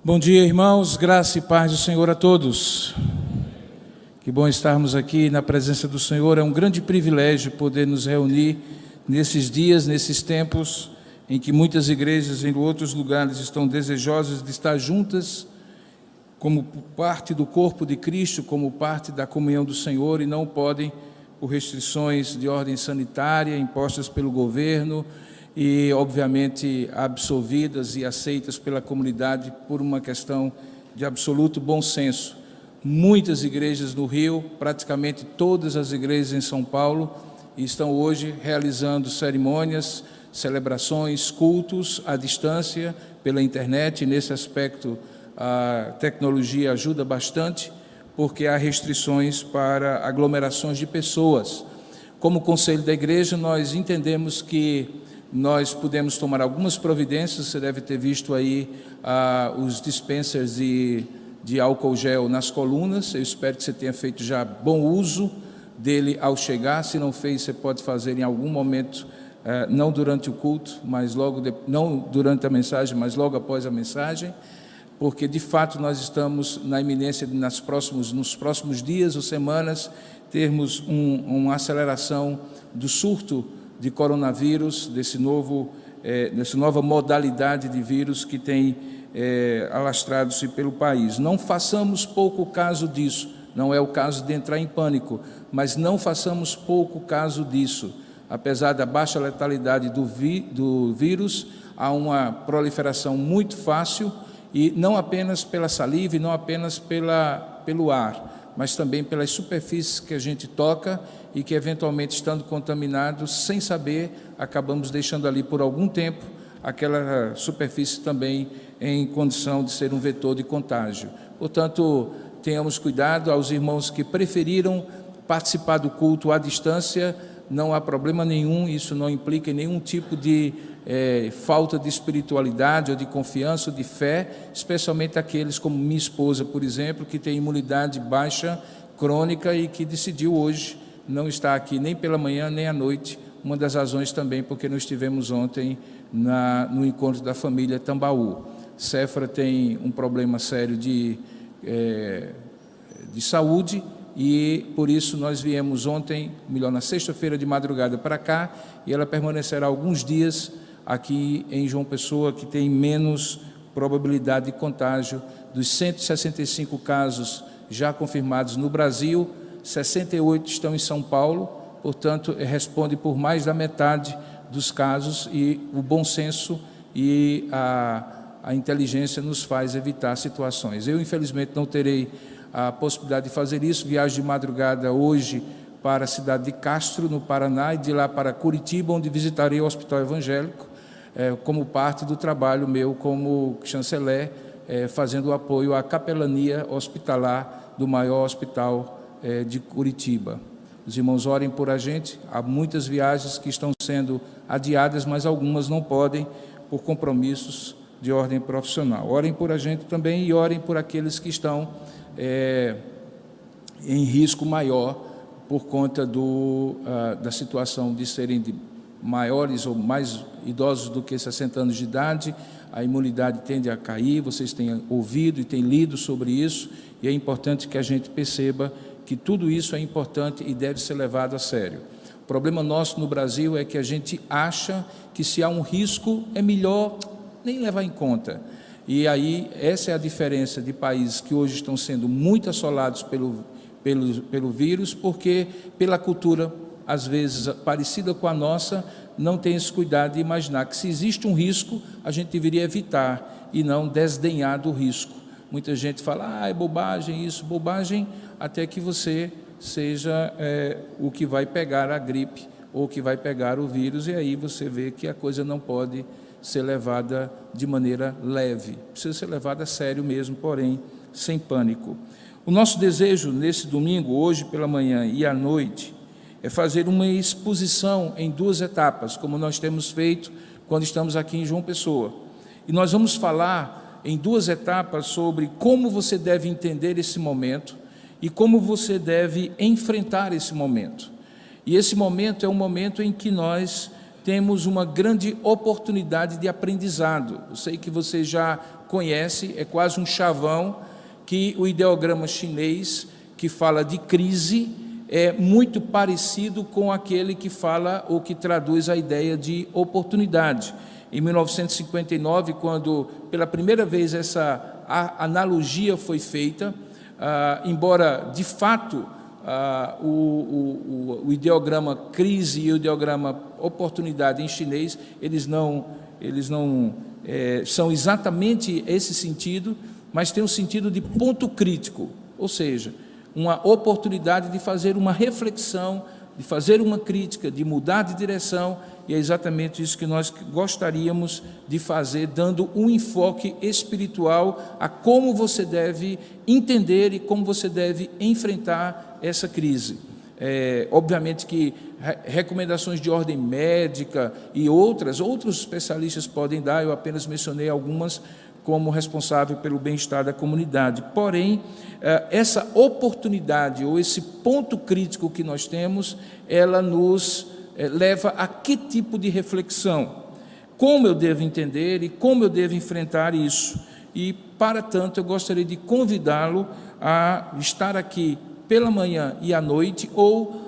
Bom dia, irmãos, graça e paz do Senhor a todos. Que bom estarmos aqui na presença do Senhor. É um grande privilégio poder nos reunir nesses dias, nesses tempos em que muitas igrejas em outros lugares estão desejosas de estar juntas como parte do corpo de Cristo, como parte da comunhão do Senhor, e não podem por restrições de ordem sanitária impostas pelo governo e, obviamente, absolvidas e aceitas pela comunidade por uma questão de absoluto bom senso. Muitas igrejas no Rio, praticamente todas as igrejas em São Paulo, estão hoje realizando cerimônias, celebrações, cultos à distância, pela internet, e nesse aspecto a tecnologia ajuda bastante, porque há restrições para aglomerações de pessoas. Como conselho da igreja, nós entendemos que nós podemos tomar algumas providências. Você deve ter visto aí os dispensers de álcool gel nas colunas. Eu espero que você tenha feito já bom uso dele ao chegar. Se não fez, você pode fazer em algum momento, não durante o culto, mas não durante a mensagem, mas logo após a mensagem, porque de fato nós estamos na iminência de nos próximos dias ou semanas termos uma aceleração do surto de coronavírus, dessa nova modalidade de vírus que tem alastrado-se pelo país. Não façamos pouco caso disso, não é o caso de entrar em pânico, mas não façamos pouco caso disso. Apesar da baixa letalidade do vírus, há uma proliferação muito fácil, e não apenas pela saliva, e não apenas pelo ar, mas também pelas superfícies que a gente toca e que, eventualmente, estando contaminados, sem saber, acabamos deixando ali por algum tempo aquela superfície também em condição de ser um vetor de contágio. Portanto, tenhamos cuidado. Aos irmãos que preferiram participar do culto à distância, não há problema nenhum, isso não implica em nenhum tipo de falta de espiritualidade ou de confiança ou de fé, especialmente aqueles como minha esposa, por exemplo, que tem imunidade baixa, crônica, e que decidiu hoje não estar aqui nem pela manhã nem à noite. Uma das razões também porque não estivemos ontem no encontro da família Tambaú. Séfora tem um problema sério de saúde, e por isso nós viemos ontem, melhor, na sexta-feira de madrugada para cá, e ela permanecerá alguns dias aqui em João Pessoa, que tem menos probabilidade de contágio. Dos 165 casos já confirmados no Brasil, 68 estão em São Paulo, portanto, responde por mais da metade dos casos, e o bom senso e a inteligência nos faz evitar situações. Eu, infelizmente, não terei a possibilidade de fazer isso. Viajo de madrugada hoje para a cidade de Castro, no Paraná, e de lá para Curitiba, onde visitarei o Hospital Evangélico, como parte do trabalho meu como chanceler, fazendo o apoio à capelania hospitalar do maior hospital de Curitiba. Os irmãos orem por a gente. Há muitas viagens que estão sendo adiadas, mas algumas não podem por compromissos de ordem profissional. Orem por a gente também, e orem por aqueles que estão em risco maior por conta da situação de serem maiores ou mais idosos do que 60 anos de idade. A imunidade tende a cair. Vocês têm ouvido e têm lido sobre isso, e é importante que a gente perceba que tudo isso é importante e deve ser levado a sério. O problema nosso no Brasil é que a gente acha que, se há um risco, é melhor nem levar em conta. E aí, essa é a diferença de países que hoje estão sendo muito assolados pelo vírus, porque pela cultura, às vezes parecida com a nossa, não tem esse cuidado de imaginar que, se existe um risco, a gente deveria evitar e não desdenhar do risco. Muita gente fala, é bobagem isso, bobagem, até que você seja o que vai pegar a gripe ou que vai pegar o vírus, e aí você vê que a coisa não pode ser levada de maneira leve, precisa ser levada a sério mesmo, porém sem pânico. O nosso desejo nesse domingo, hoje pela manhã e à noite, é fazer uma exposição em 2 etapas, como nós temos feito quando estamos aqui em João Pessoa. E nós vamos falar em 2 etapas sobre como você deve entender esse momento e como você deve enfrentar esse momento. E esse momento é um momento em que nós temos uma grande oportunidade de aprendizado. Eu sei que você já conhece, é quase um chavão, que o ideograma chinês que fala de crise é muito parecido com aquele que fala ou que traduz a ideia de oportunidade. Em 1959, quando pela primeira vez essa analogia foi feita, embora de fato o ideograma crise e o ideograma oportunidade em chinês, eles não são exatamente esse sentido, mas tem um sentido de ponto crítico, ou seja, uma oportunidade de fazer uma reflexão, de fazer uma crítica, de mudar de direção, e é exatamente isso que nós gostaríamos de fazer, dando um enfoque espiritual a como você deve entender e como você deve enfrentar essa crise. Obviamente que recomendações de ordem médica e outros especialistas podem dar, eu apenas mencionei algumas como responsável pelo bem-estar da comunidade. Porém, essa oportunidade ou esse ponto crítico que nós temos, ela nos leva a que tipo de reflexão? Como eu devo entender e como eu devo enfrentar isso? E, para tanto, eu gostaria de convidá-lo a estar aqui pela manhã e à noite, ou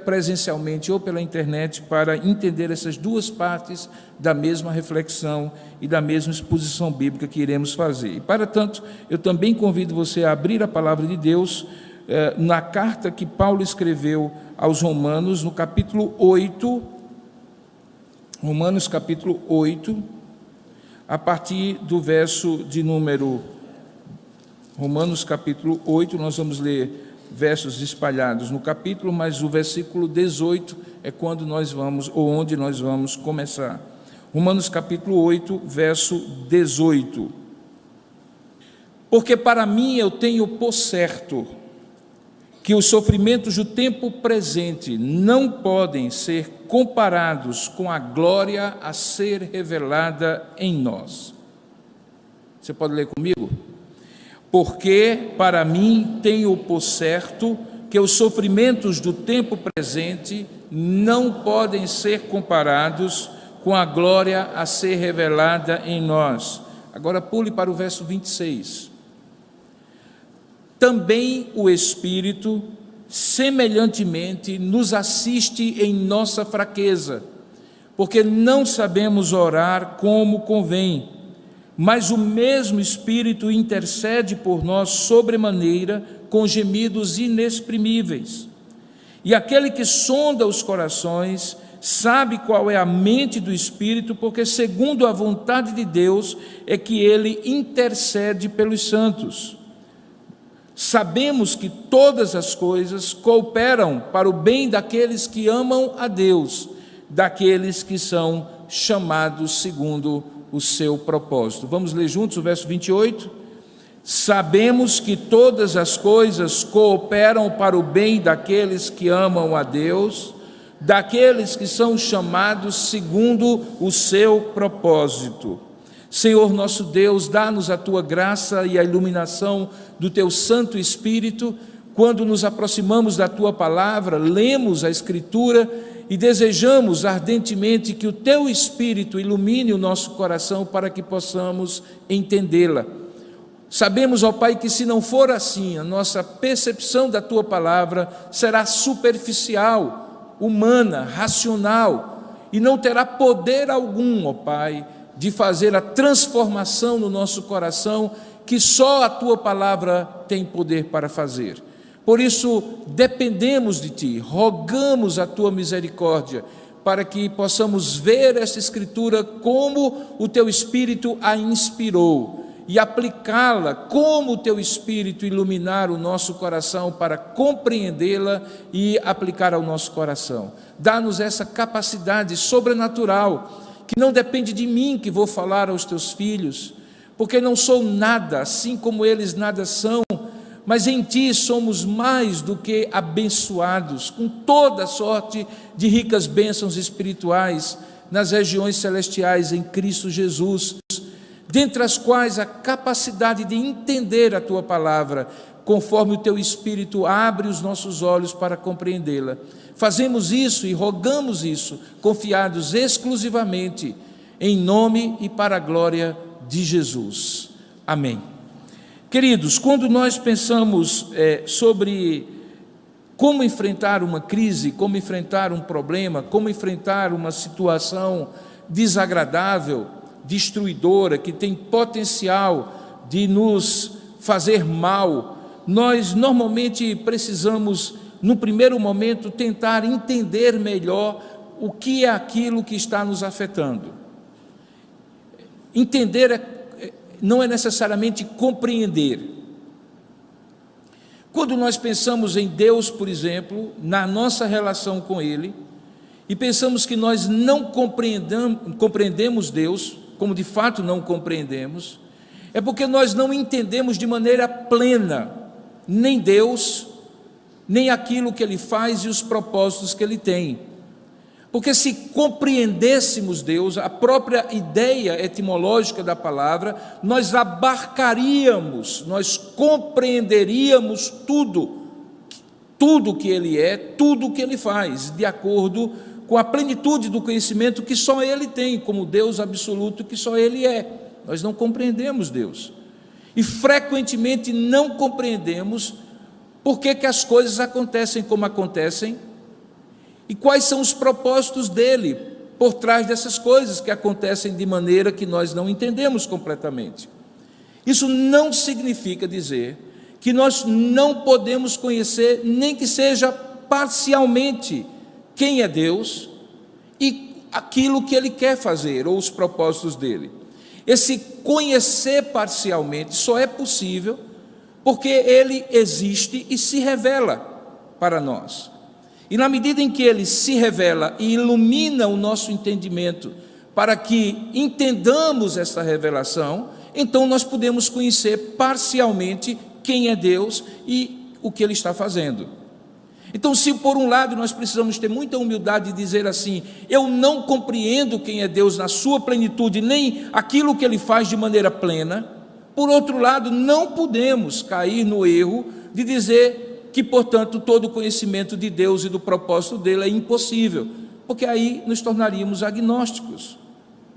presencialmente ou pela internet, para entender essas duas partes da mesma reflexão e da mesma exposição bíblica que iremos fazer. E, para tanto, eu também convido você a abrir a palavra de Deus na carta que Paulo escreveu aos Romanos, no capítulo 8, Romanos capítulo 8, a partir do verso de número... Romanos capítulo 8, nós vamos ler versos espalhados no capítulo, mas o versículo 18 é quando nós vamos, ou onde nós vamos começar. Romanos capítulo 8, verso 18. Porque para mim eu tenho por certo que os sofrimentos do tempo presente não podem ser comparados com a glória a ser revelada em nós. Você pode ler comigo? Porque para mim tenho por certo que os sofrimentos do tempo presente não podem ser comparados com a glória a ser revelada em nós. Agora pule para o verso 26. Também o Espírito, semelhantemente, nos assiste em nossa fraqueza, porque não sabemos orar como convém, mas o mesmo Espírito intercede por nós sobremaneira, com gemidos inexprimíveis. E aquele que sonda os corações sabe qual é a mente do Espírito, porque segundo a vontade de Deus é que ele intercede pelos santos. Sabemos que todas as coisas cooperam para o bem daqueles que amam a Deus, daqueles que são chamados segundo o seu propósito. Vamos ler juntos o verso 28? Sabemos que todas as coisas cooperam para o bem daqueles que amam a Deus, daqueles que são chamados segundo o seu propósito. Senhor nosso Deus, dá-nos a Tua graça e a iluminação do Teu Santo Espírito, quando nos aproximamos da Tua Palavra, lemos a Escritura e desejamos ardentemente que o Teu Espírito ilumine o nosso coração para que possamos entendê-la. Sabemos, ó Pai, que se não for assim, a nossa percepção da Tua Palavra será superficial, humana, racional, e não terá poder algum, ó Pai, de fazer a transformação no nosso coração que só a Tua Palavra tem poder para fazer. Por isso, dependemos de Ti, rogamos a Tua misericórdia, para que possamos ver essa Escritura como o Teu Espírito a inspirou, e aplicá-la como o Teu Espírito iluminar o nosso coração para compreendê-la e aplicar ao nosso coração. Dá-nos essa capacidade sobrenatural, que não depende de mim que vou falar aos Teus filhos, porque não sou nada, assim como eles nada são, mas em Ti somos mais do que abençoados, com toda sorte de ricas bênçãos espirituais nas regiões celestiais em Cristo Jesus, dentre as quais a capacidade de entender a Tua Palavra, conforme o Teu Espírito abre os nossos olhos para compreendê-la. Fazemos isso e rogamos isso, confiados exclusivamente em nome e para a glória de Jesus. Amém. Queridos, quando nós pensamos sobre como enfrentar uma crise, como enfrentar um problema, como enfrentar uma situação desagradável, destruidora, que tem potencial de nos fazer mal, nós normalmente precisamos, no primeiro momento, tentar entender melhor o que é aquilo que está nos afetando. Entender não é necessariamente compreender. Quando nós pensamos em Deus, por exemplo, na nossa relação com Ele, e pensamos que nós não compreendemos Deus, como de fato não compreendemos, é porque nós não entendemos de maneira plena nem Deus, nem aquilo que Ele faz e os propósitos que Ele tem. Porque se compreendêssemos Deus, a própria ideia etimológica da palavra, nós abarcaríamos, nós compreenderíamos tudo que Ele é, tudo que Ele faz, de acordo com a plenitude do conhecimento que só Ele tem, como Deus absoluto que só Ele é. Nós não compreendemos Deus. E frequentemente não compreendemos por que as coisas acontecem como acontecem e quais são os propósitos dele por trás dessas coisas que acontecem de maneira que nós não entendemos completamente. Isso não significa dizer que nós não podemos conhecer, nem que seja parcialmente, quem é Deus e aquilo que Ele quer fazer, ou os propósitos dele. Esse conhecer parcialmente só é possível porque Ele existe e se revela para nós. E na medida em que Ele se revela e ilumina o nosso entendimento para que entendamos essa revelação, então nós podemos conhecer parcialmente quem é Deus e o que Ele está fazendo. Então, se por um lado nós precisamos ter muita humildade de dizer assim, eu não compreendo quem é Deus na sua plenitude, nem aquilo que Ele faz de maneira plena, por outro lado, não podemos cair no erro de dizer que, portanto, todo o conhecimento de Deus e do propósito dele é impossível, porque aí nos tornaríamos agnósticos,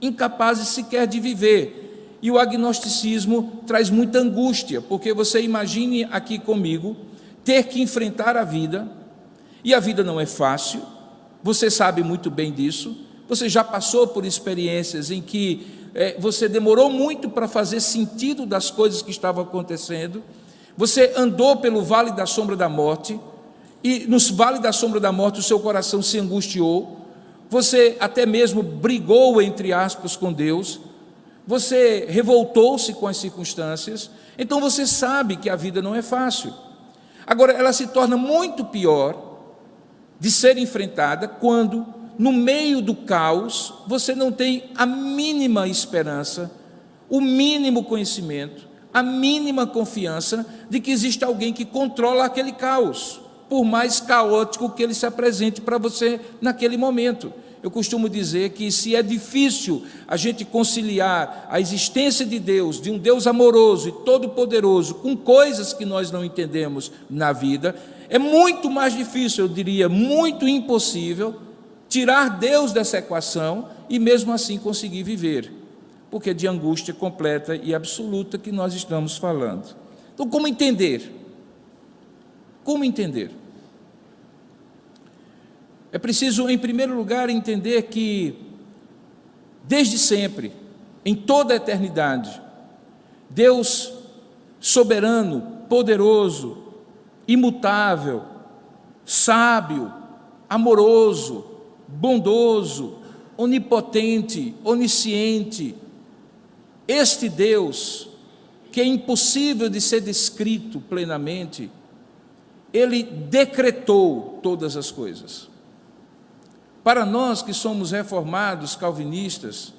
incapazes sequer de viver. E o agnosticismo traz muita angústia, porque você imagine aqui comigo ter que enfrentar a vida, e a vida não é fácil, você sabe muito bem disso, você já passou por experiências em que você demorou muito para fazer sentido das coisas que estavam acontecendo, você andou pelo vale da sombra da morte, e no vale da sombra da morte o seu coração se angustiou, você até mesmo brigou, entre aspas, com Deus, você revoltou-se com as circunstâncias, então você sabe que a vida não é fácil. Agora, ela se torna muito pior de ser enfrentada quando, no meio do caos, você não tem a mínima esperança, o mínimo conhecimento, a mínima confiança de que existe alguém que controla aquele caos, por mais caótico que ele se apresente para você naquele momento. Eu costumo dizer que se é difícil a gente conciliar a existência de Deus, de um Deus amoroso e todo-poderoso, com coisas que nós não entendemos na vida, é muito mais difícil, eu diria, muito impossível, tirar Deus dessa equação e mesmo assim conseguir viver, porque é de angústia completa e absoluta que nós estamos falando. Então, como entender? Como entender? É preciso, em primeiro lugar, entender que, desde sempre, em toda a eternidade, Deus soberano, poderoso, imutável, sábio, amoroso, bondoso, onipotente, onisciente, este Deus, que é impossível de ser descrito plenamente, Ele decretou todas as coisas. Para nós que somos reformados, calvinistas,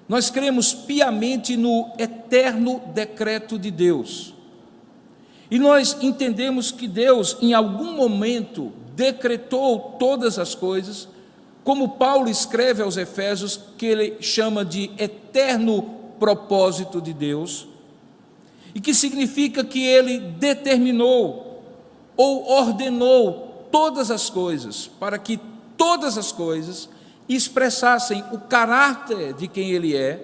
nós cremos piamente no eterno decreto de Deus. E nós entendemos que Deus, em algum momento, decretou todas as coisas, como Paulo escreve aos Efésios, que ele chama de eterno propósito de Deus. e que significa que ele determinou ou ordenou todas as coisas, para que todas as coisas expressassem o caráter de quem ele é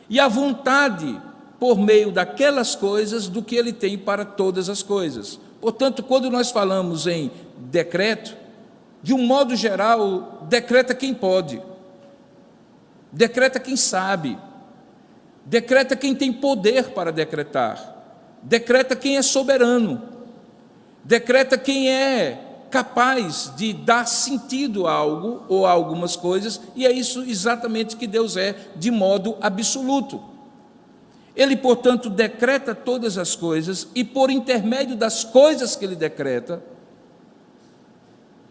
e a vontade por meio daquelas coisas do que ele tem para todas as coisas. Portanto, quando nós falamos em decreto, de um modo geral, decreta quem pode, decreta quem sabe, decreta quem tem poder para decretar, decreta quem é soberano, decreta quem é capaz de dar sentido a algo ou a algumas coisas, e é isso exatamente que Deus é, de modo absoluto. Ele, portanto, decreta todas as coisas, e por intermédio das coisas que ele decreta,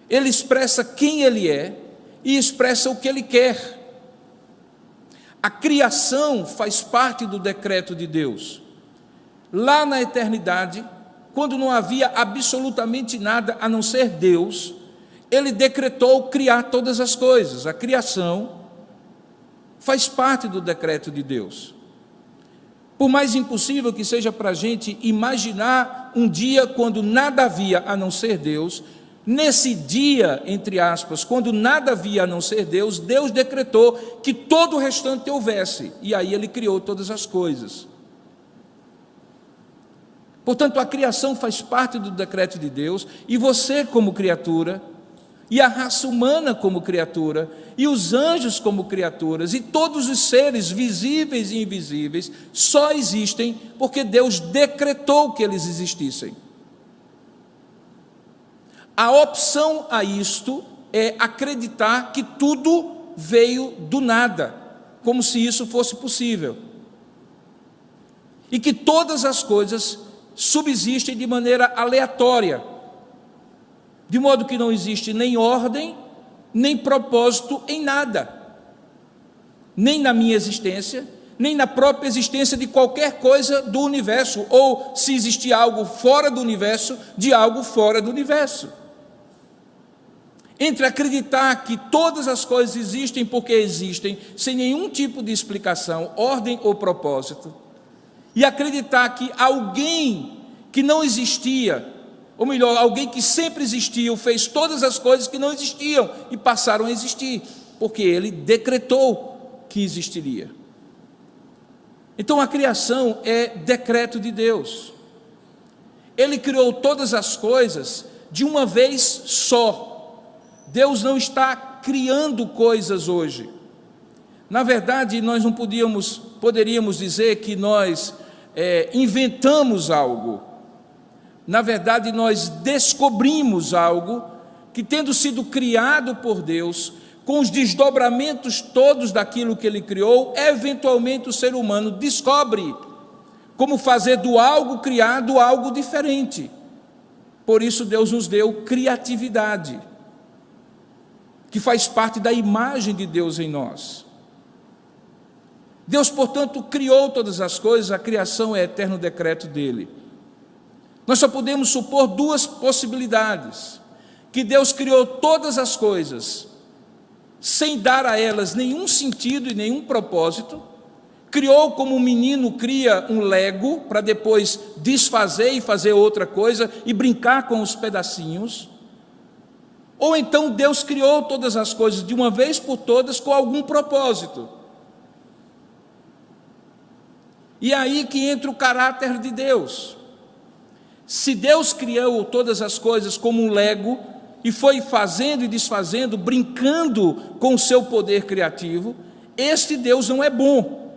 ele expressa quem ele é e expressa o que ele quer. A criação faz parte do decreto de Deus. Lá na eternidade, quando não havia absolutamente nada a não ser Deus, ele decretou criar todas as coisas. A criação faz parte do decreto de Deus. Por mais impossível que seja para a gente imaginar um dia quando nada havia a não ser Deus, nesse dia, entre aspas, quando nada havia a não ser Deus, Deus decretou que todo o restante houvesse, e aí ele criou todas as coisas. Portanto, a criação faz parte do decreto de Deus, e você como criatura, e a raça humana como criatura, e os anjos como criaturas, e todos os seres visíveis e invisíveis, só existem porque Deus decretou que eles existissem. A opção a isto é acreditar que tudo veio do nada, como se isso fosse possível, e que todas as coisas subsistem de maneira aleatória, de modo que não existe nem ordem, nem propósito em nada, nem na minha existência, nem na própria existência de qualquer coisa do universo, ou se existir algo fora do universo, de algo fora do universo. Entre acreditar que todas as coisas existem porque existem, sem nenhum tipo de explicação, ordem ou propósito, e acreditar que alguém que não existia, ou melhor, alguém que sempre existiu, fez todas as coisas que não existiam e passaram a existir, porque ele decretou que existiria. Então a criação é decreto de Deus. Ele criou todas as coisas de uma vez só. Deus não está criando coisas hoje. Na verdade, nós não poderíamos dizer que nós inventamos algo. Na verdade, nós descobrimos algo que, tendo sido criado por Deus, com os desdobramentos todos daquilo que Ele criou, eventualmente o ser humano descobre como fazer do algo criado algo diferente. Por isso Deus nos deu criatividade, que faz parte da imagem de Deus em nós. Deus, portanto, criou todas as coisas, a criação é eterno decreto dele. Nós só podemos supor duas possibilidades: que Deus criou todas as coisas sem dar a elas nenhum sentido e nenhum propósito, criou como um menino cria um Lego para depois desfazer e fazer outra coisa e brincar com os pedacinhos, ou então Deus criou todas as coisas de uma vez por todas com algum propósito. E aí que entra o caráter de Deus. Se Deus criou todas as coisas como um Lego e foi fazendo e desfazendo, brincando com o seu poder criativo, este Deus não é bom,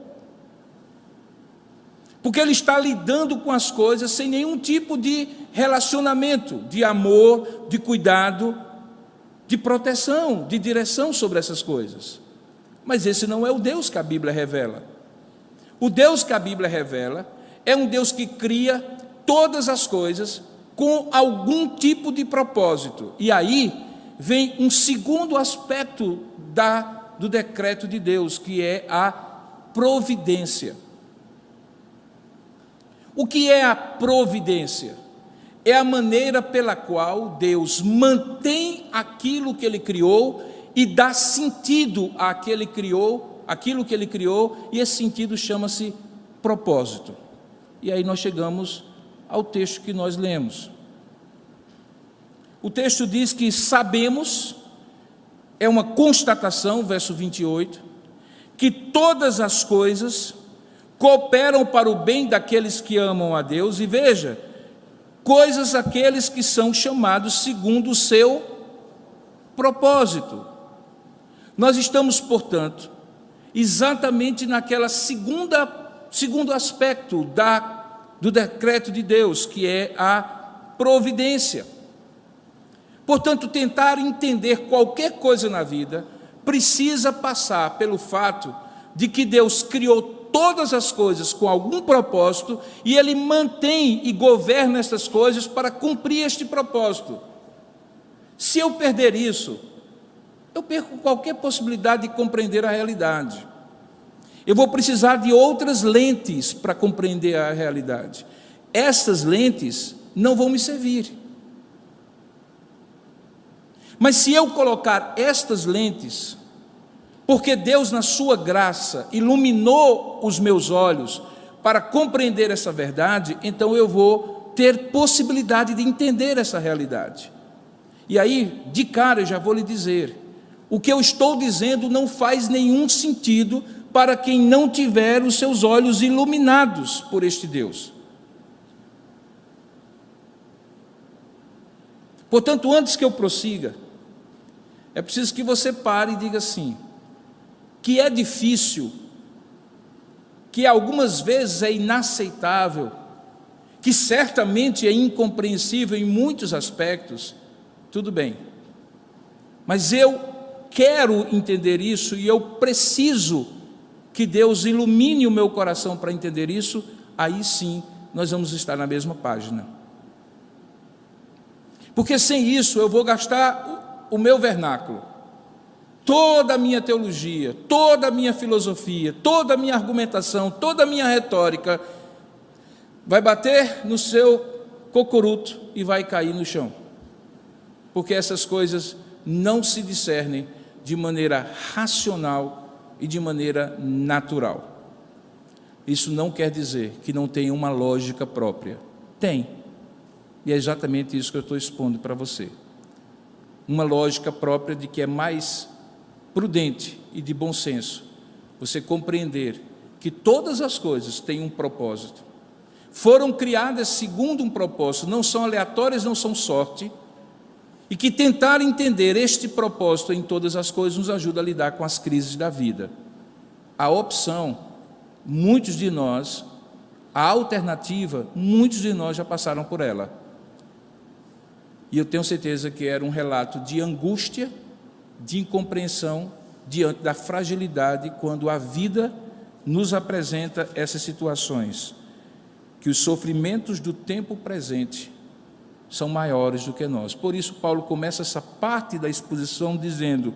porque Ele está lidando com as coisas sem nenhum tipo de relacionamento, de amor, de cuidado, de proteção, de direção sobre essas coisas. Mas esse não é o Deus que a Bíblia revela. O Deus que a Bíblia revela é um Deus que cria todas as coisas com algum tipo de propósito. E aí vem um segundo aspecto do decreto de Deus, que é a providência. O que é a providência? É a maneira pela qual Deus mantém aquilo que Ele criou e dá sentido àquilo que Ele criou, e esse sentido chama-se propósito. E aí nós chegamos ao texto que nós lemos. O texto diz que sabemos, é uma constatação, verso 28, que todas as coisas cooperam para o bem daqueles que amam a Deus, e veja, coisas aqueles que são chamados segundo o seu propósito. Nós estamos, portanto, exatamente naquela segundo aspecto do decreto de Deus, que é a providência. Portanto, tentar entender qualquer coisa na vida precisa passar pelo fato de que Deus criou todas as coisas com algum propósito e Ele mantém e governa essas coisas para cumprir este propósito. Se eu perder isso, eu perco qualquer possibilidade de compreender a realidade. Eu vou precisar de outras lentes para compreender a realidade. Essas lentes não vão me servir. Mas se eu colocar estas lentes, porque Deus, na sua graça, iluminou os meus olhos para compreender essa verdade, então eu vou ter possibilidade de entender essa realidade. E aí, de cara, eu já vou lhe dizer, o que eu estou dizendo não faz nenhum sentido para quem não tiver os seus olhos iluminados por este Deus. Portanto, antes que eu prossiga, é preciso que você pare e diga assim, que é difícil, que algumas vezes é inaceitável, que certamente é incompreensível em muitos aspectos, tudo bem. Mas eu quero entender isso e eu preciso que Deus ilumine o meu coração para entender isso, aí sim nós vamos estar na mesma página. Porque sem isso eu vou gastar o meu vernáculo, toda a minha teologia, toda a minha filosofia, toda a minha argumentação, toda a minha retórica, vai bater no seu cocoruto e vai cair no chão. Porque essas coisas não se discernem de maneira racional e de maneira natural. Isso não quer dizer que não tenha uma lógica própria. Tem. E é exatamente isso que eu estou expondo para você. Uma lógica própria de que é mais prudente e de bom senso você compreender que todas as coisas têm um propósito. Foram criadas segundo um propósito, não são aleatórias, não são sorte, e que tentar entender este propósito em todas as coisas nos ajuda a lidar com as crises da vida. A opção, muitos de nós, a alternativa, muitos de nós já passaram por ela. E eu tenho certeza que era um relato de angústia, de incompreensão, diante da fragilidade, quando a vida nos apresenta essas situações, que os sofrimentos do tempo presente são maiores do que nós. Por isso, Paulo começa essa parte da exposição dizendo,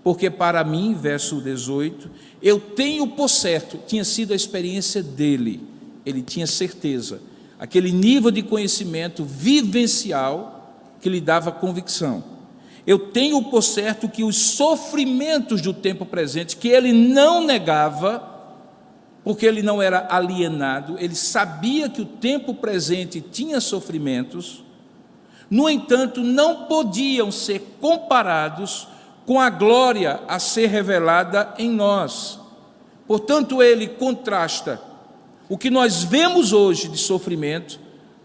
porque para mim, verso 18, eu tenho por certo, tinha sido a experiência dele, ele tinha certeza, aquele nível de conhecimento vivencial que lhe dava convicção. Eu tenho por certo que os sofrimentos do tempo presente, que ele não negava, porque ele não era alienado, ele sabia que o tempo presente tinha sofrimentos, no entanto, não podiam ser comparados com a glória a ser revelada em nós. Portanto, ele contrasta o que nós vemos hoje de sofrimento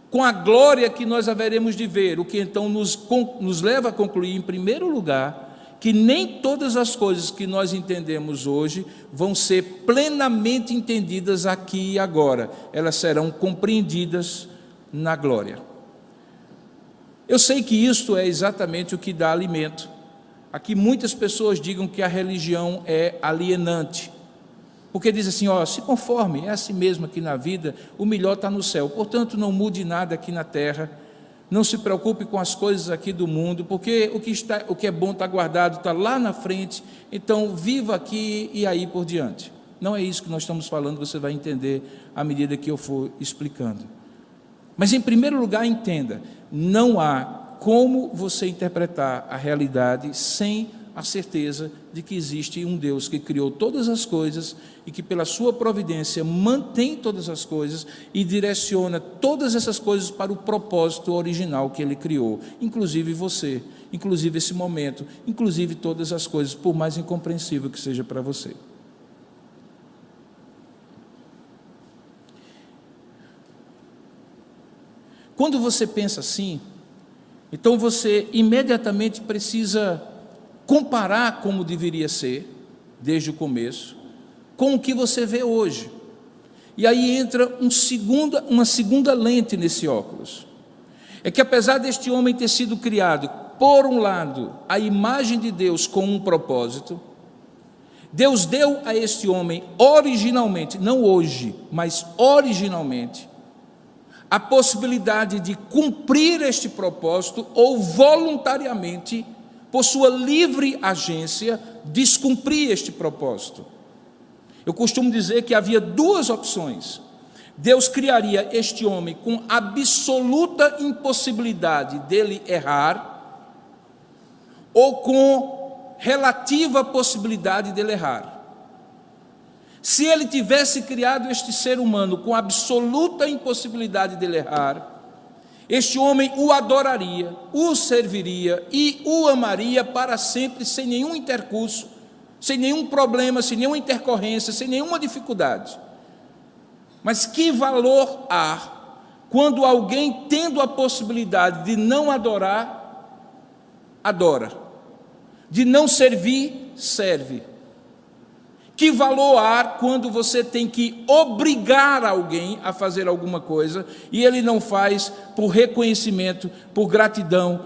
com a glória que nós haveremos de ver, o que então nos leva a concluir, em primeiro lugar, que nem todas as coisas que nós entendemos hoje vão ser plenamente entendidas aqui e agora, elas serão compreendidas na glória. Eu sei que isto é exatamente o que dá alimento a que muitas pessoas digam que a religião é alienante, porque diz assim, se conforme, é assim mesmo aqui na vida, o melhor está no céu, portanto não mude nada aqui na terra, não se preocupe com as coisas aqui do mundo, porque o que é bom está guardado, está lá na frente, então viva aqui e aí por diante. Não é isso que nós estamos falando, você vai entender à medida que eu for explicando. Mas em primeiro lugar entenda, não há como você interpretar a realidade sem a certeza de que existe um Deus que criou todas as coisas e que pela sua providência mantém todas as coisas e direciona todas essas coisas para o propósito original que Ele criou, inclusive você, inclusive esse momento, inclusive todas as coisas, por mais incompreensível que seja para você. Quando você pensa assim, então você imediatamente precisa comparar como deveria ser, desde o começo, com o que você vê hoje. E aí entra uma segunda lente nesse óculos. É que apesar deste homem ter sido criado, por um lado, a imagem de Deus com um propósito, Deus deu a este homem originalmente, não hoje, mas originalmente, a possibilidade de cumprir este propósito ou voluntariamente, por sua livre agência, descumprir este propósito. Eu costumo dizer que havia duas opções. Deus criaria este homem com absoluta impossibilidade dele errar, ou com relativa possibilidade dele errar. Se ele tivesse criado este ser humano com absoluta impossibilidade de errar, este homem o adoraria, o serviria e o amaria para sempre, sem nenhum intercurso, sem nenhum problema, sem nenhuma intercorrência, sem nenhuma dificuldade. Mas que valor há quando alguém, tendo a possibilidade de não adorar, adora, de não servir, serve? Que valor há quando você tem que obrigar alguém a fazer alguma coisa e ele não faz por reconhecimento, por gratidão,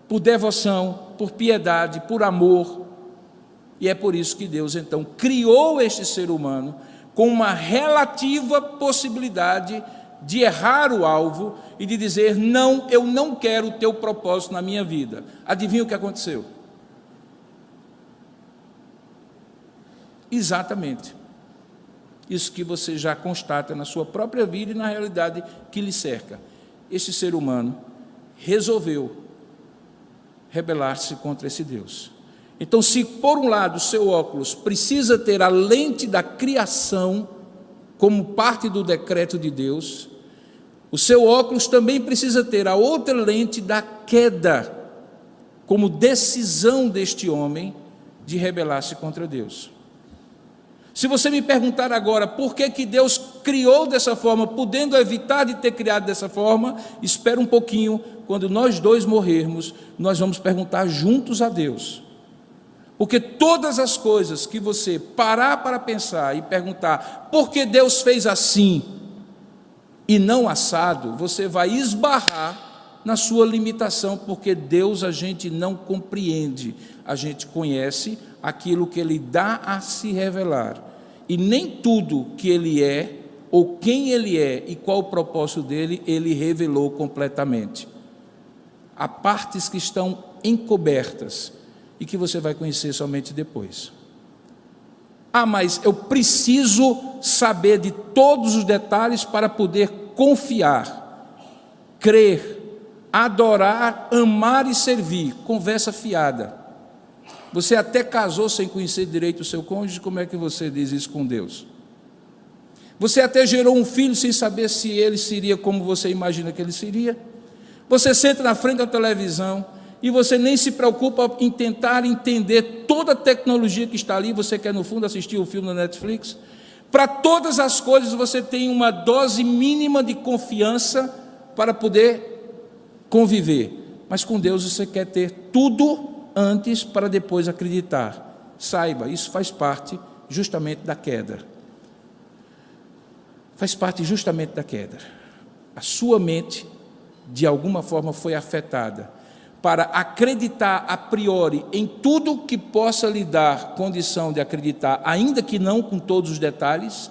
por devoção, por piedade, por amor? E é por isso que Deus então criou este ser humano com uma relativa possibilidade de errar o alvo e de dizer: não, eu não quero o teu propósito na minha vida. Adivinha o que aconteceu? Exatamente isso que você já constata na sua própria vida e na realidade que lhe cerca. Este ser humano resolveu rebelar-se contra esse Deus. Então, se por um lado o seu óculos precisa ter a lente da criação como parte do decreto de Deus, o seu óculos também precisa ter a outra lente da queda como decisão deste homem de rebelar-se contra Deus. Se você me perguntar agora por que Deus criou dessa forma, podendo evitar de ter criado dessa forma, espera um pouquinho, quando nós dois morrermos, nós vamos perguntar juntos a Deus. Porque todas as coisas que você parar para pensar e perguntar por que Deus fez assim e não assado, você vai esbarrar na sua limitação, porque Deus a gente não compreende, a gente conhece aquilo que Ele dá a se revelar. E nem tudo que Ele é, ou quem Ele é e qual o propósito dEle, Ele revelou completamente. Há partes que estão encobertas e que você vai conhecer somente depois. Ah, mas eu preciso saber de todos os detalhes para poder confiar, crer, adorar, amar e servir. Conversa fiada. Você até casou sem conhecer direito o seu cônjuge, como é que você diz isso com Deus? Você até gerou um filho sem saber se ele seria como você imagina que ele seria. Você senta na frente da televisão e você nem se preocupa em tentar entender toda a tecnologia que está ali, você quer no fundo assistir o filme na Netflix. Para todas as coisas você tem uma dose mínima de confiança para poder conviver. Mas com Deus você quer ter tudo antes para depois acreditar. Saiba, isso faz parte justamente da queda. Faz parte justamente da queda. A sua mente, de alguma forma, foi afetada para acreditar a priori em tudo que possa lhe dar condição de acreditar, ainda que não com todos os detalhes,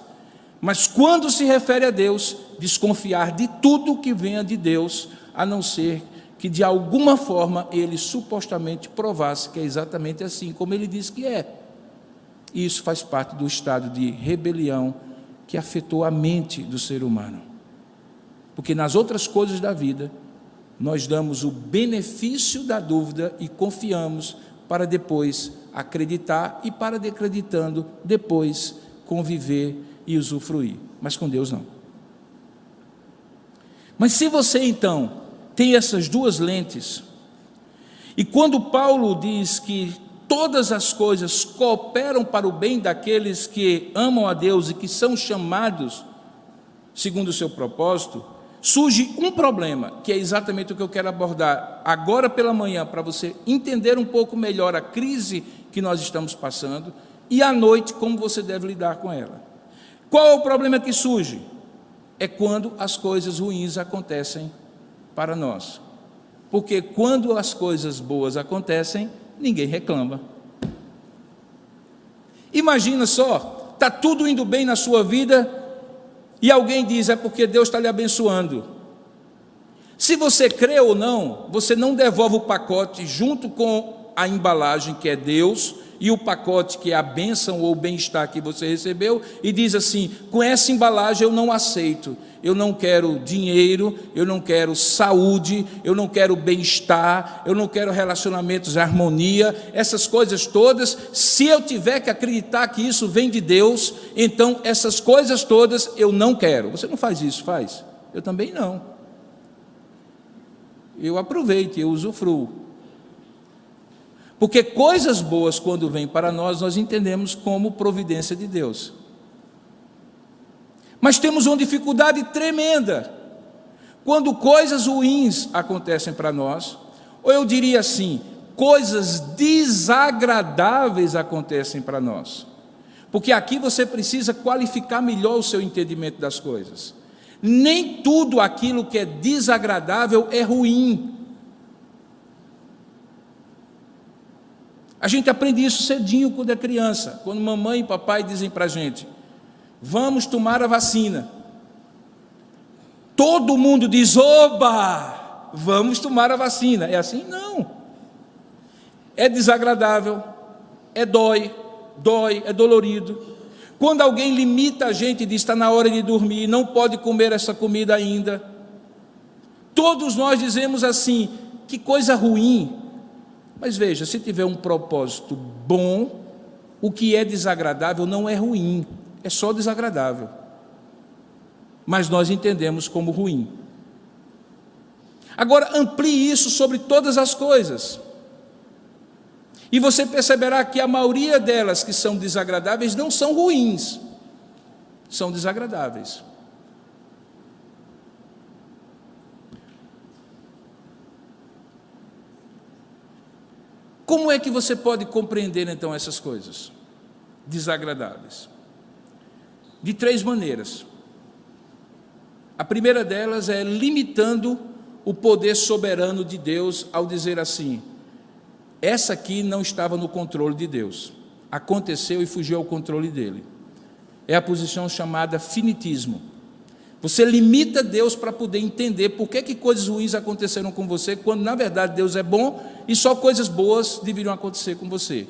mas quando se refere a Deus, desconfiar de tudo que venha de Deus, a não ser que de alguma forma ele supostamente provasse que é exatamente assim como ele diz que é. E isso faz parte do estado de rebelião que afetou a mente do ser humano. Porque nas outras coisas da vida, nós damos o benefício da dúvida e confiamos para depois acreditar e, para acreditando, depois conviver e usufruir. Mas com Deus não. Mas se você então tem essas duas lentes, e quando Paulo diz que todas as coisas cooperam para o bem daqueles que amam a Deus e que são chamados segundo o seu propósito, surge um problema, que é exatamente o que eu quero abordar agora pela manhã, para você entender um pouco melhor a crise que nós estamos passando, e à noite como você deve lidar com ela. Qual é o problema que surge? É quando as coisas ruins acontecem para nós. Porque quando as coisas boas acontecem, ninguém reclama. Imagina só, está tudo indo bem na sua vida e alguém diz, é porque Deus está lhe abençoando. Se você crê ou não, você não devolve o pacote junto com a embalagem, que é Deus, e o pacote, que é a bênção ou o bem-estar que você recebeu, e diz assim, com essa embalagem eu não aceito. Eu não quero dinheiro, eu não quero saúde, eu não quero bem-estar, eu não quero relacionamentos, harmonia, essas coisas todas. Se eu tiver que acreditar que isso vem de Deus, então essas coisas todas eu não quero. Você não faz isso, faz? Eu também não. Eu aproveito, eu usufruo. Porque coisas boas, quando vêm para nós, nós entendemos como providência de Deus. Mas temos uma dificuldade tremenda quando coisas ruins acontecem para nós, ou eu diria assim, coisas desagradáveis acontecem para nós. Porque aqui você precisa qualificar melhor o seu entendimento das coisas. Nem tudo aquilo que é desagradável é ruim. A gente aprende isso cedinho quando é criança, quando mamãe e papai dizem para a gente, vamos tomar a vacina. Todo mundo diz, oba, vamos tomar a vacina. É assim? Não. É desagradável, dói, é dolorido. Quando alguém limita a gente e diz, está na hora de dormir, não pode comer essa comida ainda. Todos nós dizemos assim, que coisa ruim. Mas veja, se tiver um propósito bom, o que é desagradável não é ruim, é só desagradável. Mas nós entendemos como ruim. Agora, amplie isso sobre todas as coisas. E você perceberá que a maioria delas que são desagradáveis não são ruins, são desagradáveis. Como é que você pode compreender então essas coisas desagradáveis? De três maneiras. A primeira delas é limitando o poder soberano de Deus ao dizer assim, essa aqui não estava no controle de Deus, aconteceu e fugiu ao controle dele. É a posição chamada finitismo. Você limita Deus para poder entender por que coisas ruins aconteceram com você, quando na verdade Deus é bom e só coisas boas deveriam acontecer com você.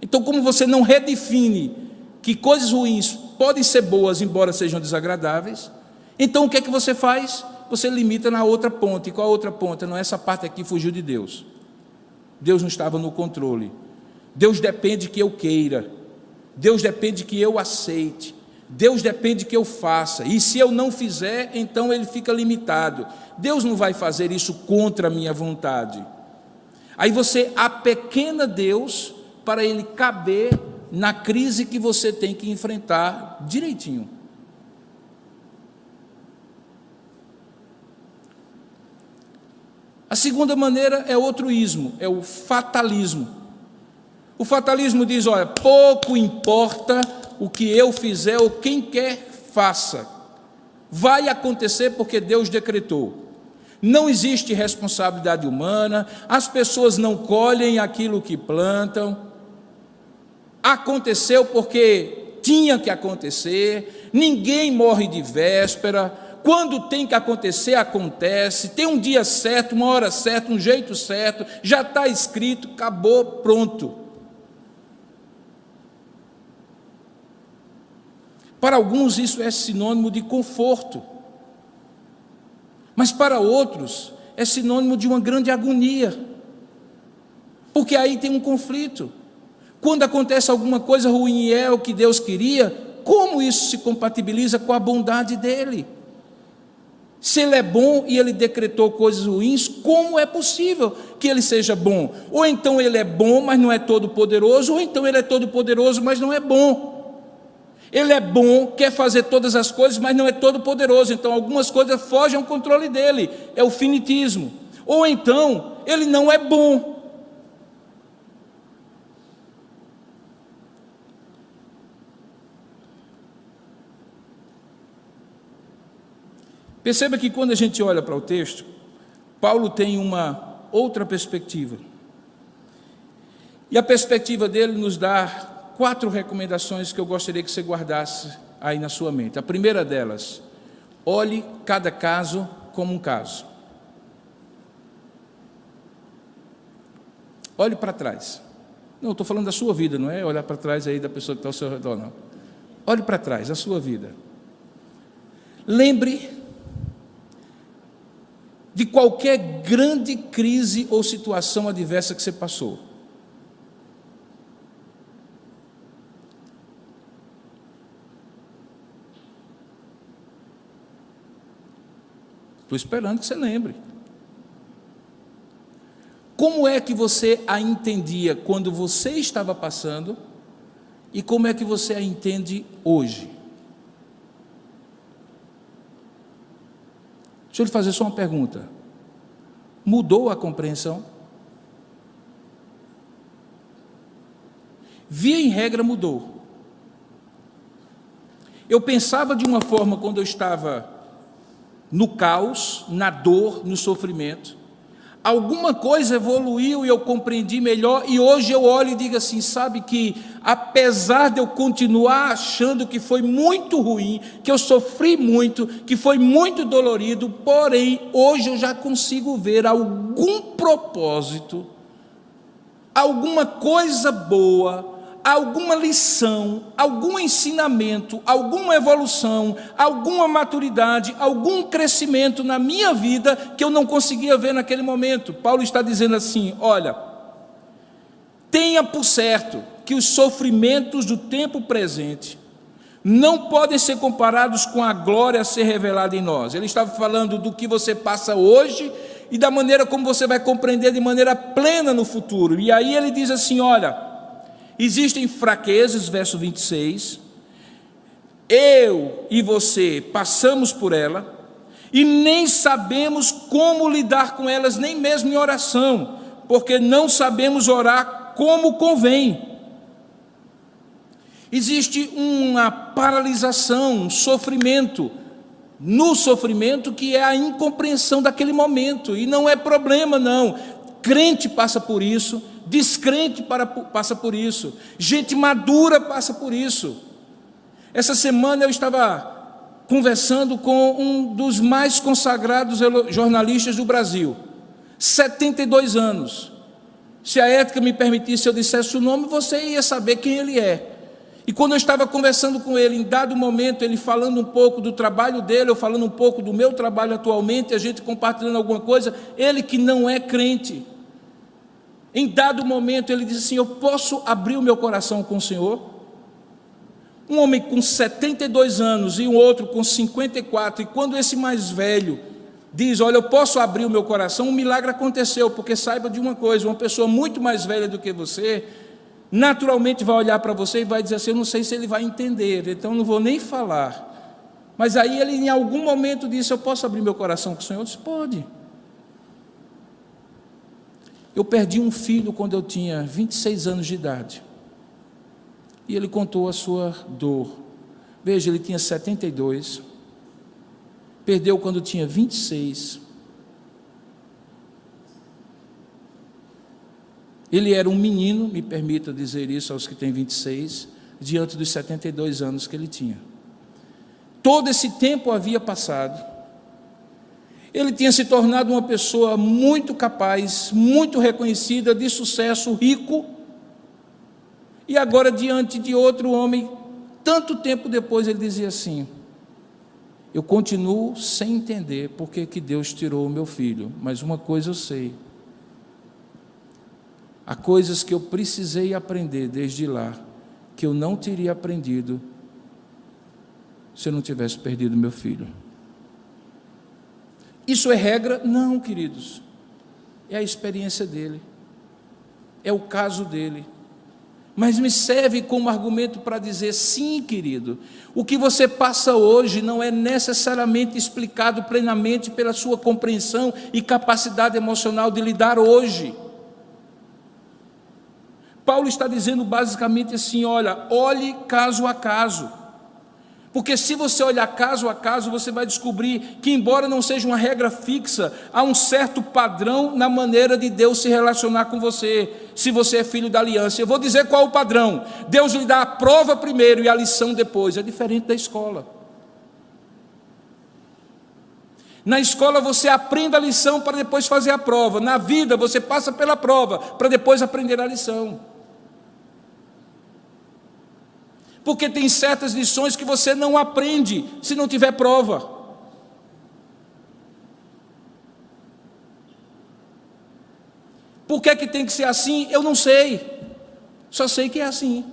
Então, como você não redefine que coisas ruins podem ser boas, embora sejam desagradáveis, então o que você faz? Você limita na outra ponta. E qual a outra ponta? Não, essa parte aqui fugiu de Deus. Deus não estava no controle. Deus depende que eu queira. Deus depende que eu aceite. Deus depende que eu faça, e se eu não fizer, então ele fica limitado. Deus não vai fazer isso contra a minha vontade. Aí você apequena Deus para ele caber na crise que você tem que enfrentar direitinho. A segunda maneira é outro ismo, é o fatalismo. O fatalismo diz, olha, pouco importa o que eu fizer ou quem quer faça, vai acontecer porque Deus decretou. Não existe responsabilidade humana, as pessoas não colhem aquilo que plantam, aconteceu porque tinha que acontecer, ninguém morre de véspera, quando tem que acontecer, acontece, tem um dia certo, uma hora certa, um jeito certo, já está escrito, acabou, pronto. Para alguns isso é sinônimo de conforto, mas para outros é sinônimo de uma grande agonia, Porque aí tem um conflito. Quando acontece alguma coisa ruim e é o que Deus queria, como isso se compatibiliza com a bondade dele? Se ele é bom e ele decretou coisas ruins, como é possível que ele seja bom? Ou então ele é bom, mas não é todo poderoso, ou então ele é todo poderoso, mas não é bom. Ele é bom, quer fazer todas as coisas, mas não é todo poderoso. Então algumas coisas fogem ao controle dele, é o finitismo. Ou então ele não é bom. Perceba que quando a gente olha para o texto, Paulo tem uma outra perspectiva. E a perspectiva dele nos dá 4 recomendações que eu gostaria que você guardasse aí na sua mente. A primeira delas, olhe cada caso como um caso. Olhe para trás. Não, estou falando da sua vida, não é olhar para trás aí da pessoa que está ao seu redor, não. Olhe para trás, a sua vida. Lembre de qualquer grande crise ou situação adversa que você passou. Estou esperando que você lembre. Como é que você a entendia quando você estava passando e como é que você a entende hoje? Deixa eu lhe fazer só uma pergunta. Mudou a compreensão? Via em regra mudou. Eu pensava de uma forma quando eu estava no caos, na dor, no sofrimento. Alguma coisa evoluiu e eu compreendi melhor, e hoje eu olho e digo assim, sabe que apesar de eu continuar achando que foi muito ruim, que eu sofri muito, que foi muito dolorido, porém hoje eu já consigo ver algum propósito, alguma coisa boa, alguma lição, algum ensinamento, alguma evolução, alguma maturidade, algum crescimento na minha vida que eu não conseguia ver naquele momento. Paulo está dizendo assim, olha, tenha por certo que os sofrimentos do tempo presente não podem ser comparados com a glória a ser revelada em nós. Ele estava falando do que você passa hoje e da maneira como você vai compreender de maneira plena no futuro. E aí ele diz assim, olha, existem fraquezas, verso 26, eu e você passamos por ela, e nem sabemos como lidar com elas, nem mesmo em oração, porque não sabemos orar como convém. Existe uma paralisação, um sofrimento, no sofrimento que é a incompreensão daquele momento, e não é problema não, crente passa por isso, descrente passa por isso, gente madura passa por isso. Essa semana eu estava conversando com um dos mais consagrados jornalistas do Brasil, 72 anos. Se a ética me permitisse eu dissesse o nome, você ia saber quem ele é. E quando eu estava conversando com ele, em dado momento, ele falando um pouco do trabalho dele, eu falando um pouco do meu trabalho atualmente, a gente compartilhando alguma coisa, ele que não é crente, em dado momento ele disse assim, eu posso abrir o meu coração com o Senhor? Um homem com 72 anos e um outro com 54, e quando esse mais velho diz, olha, eu posso abrir o meu coração, um milagre aconteceu, porque saiba de uma coisa, uma pessoa muito mais velha do que você, naturalmente vai olhar para você e vai dizer assim, eu não sei se ele vai entender, então não vou nem falar. Mas aí ele em algum momento disse, eu posso abrir meu coração com o Senhor? Eu disse, pode. Eu perdi um filho quando eu tinha 26 anos de idade. E ele contou a sua dor. Veja, ele tinha 72. Perdeu quando tinha 26. Ele era um menino, me permita dizer isso aos que têm 26, diante dos 72 anos que ele tinha. Todo esse tempo havia passado. Ele tinha se tornado uma pessoa muito capaz, muito reconhecida, de sucesso, rico, e agora diante de outro homem, tanto tempo depois ele dizia assim, eu continuo sem entender porque que Deus tirou o meu filho, mas uma coisa eu sei, Há coisas que eu precisei aprender desde lá, que eu não teria aprendido se eu não tivesse perdido meu filho. Isso é regra? Não, queridos. É a experiência dele. É o caso dele. Mas me serve como argumento para dizer, sim, querido, o que você passa hoje não é necessariamente explicado plenamente pela sua compreensão e capacidade emocional de lidar hoje. Paulo está dizendo basicamente assim, olha, olhe caso a caso. Porque se você olhar caso a caso, você vai descobrir que, embora não seja uma regra fixa, há um certo padrão na maneira de Deus se relacionar com você, se você é filho da aliança. Eu vou dizer qual é o padrão. Deus lhe dá a prova primeiro e a lição depois. É diferente da escola. Na escola você aprende a lição para depois fazer a prova. Na vida você passa pela prova para depois aprender a lição. Porque tem certas lições que você não aprende se não tiver prova. Por que que tem que ser assim? Eu não sei. Só sei que é assim.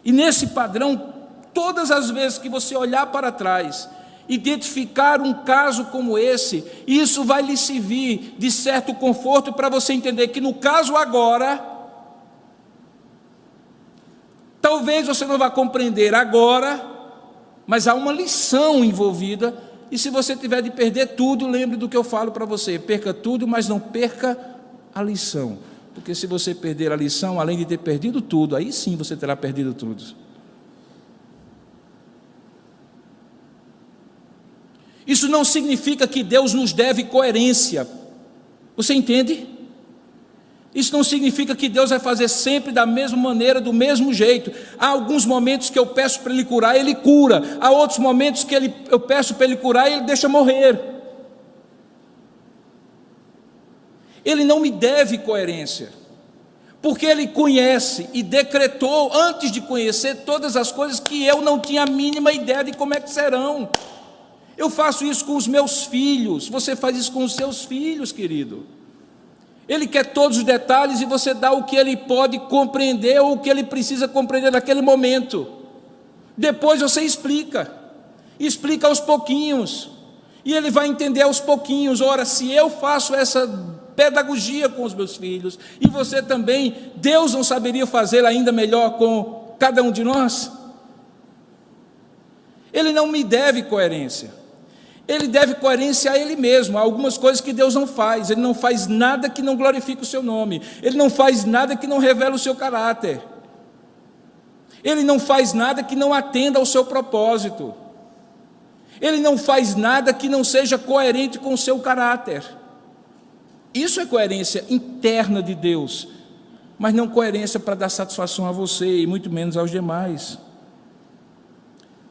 E nesse padrão, todas as vezes que você olhar para trás, identificar um caso como esse, isso vai lhe servir de certo conforto para você entender que no caso agora, talvez você não vá compreender agora, mas há uma lição envolvida, e se você tiver de perder tudo, lembre do que eu falo para você, perca tudo, mas não perca a lição, porque se você perder a lição, além de ter perdido tudo, aí sim você terá perdido tudo. Isso não significa que Deus nos deve coerência. Você entende? Isso não significa que Deus vai fazer sempre da mesma maneira, do mesmo jeito. Há alguns momentos que eu peço para Ele curar, Ele cura. Há outros momentos que eu peço para Ele curar e Ele deixa morrer. Ele não me deve coerência, porque Ele conhece e decretou, antes de conhecer, todas as coisas que eu não tinha a mínima ideia de como é que serão. Eu faço isso com os meus filhos, você faz isso com os seus filhos, querido. Ele quer todos os detalhes e você dá o que ele pode compreender ou o que ele precisa compreender naquele momento. Depois você explica aos pouquinhos, e ele vai entender aos pouquinhos. Ora, se eu faço essa pedagogia com os meus filhos, e você também, Deus não saberia fazer ainda melhor com cada um de nós? Ele não me deve coerência. Ele deve coerência a Ele mesmo. Há algumas coisas que Deus não faz. Ele não faz nada que não glorifique o seu nome. Ele não faz nada que não revele o seu caráter. Ele não faz nada que não atenda ao seu propósito. Ele não faz nada que não seja coerente com o seu caráter. Isso é coerência interna de Deus, mas não coerência para dar satisfação a você e muito menos aos demais.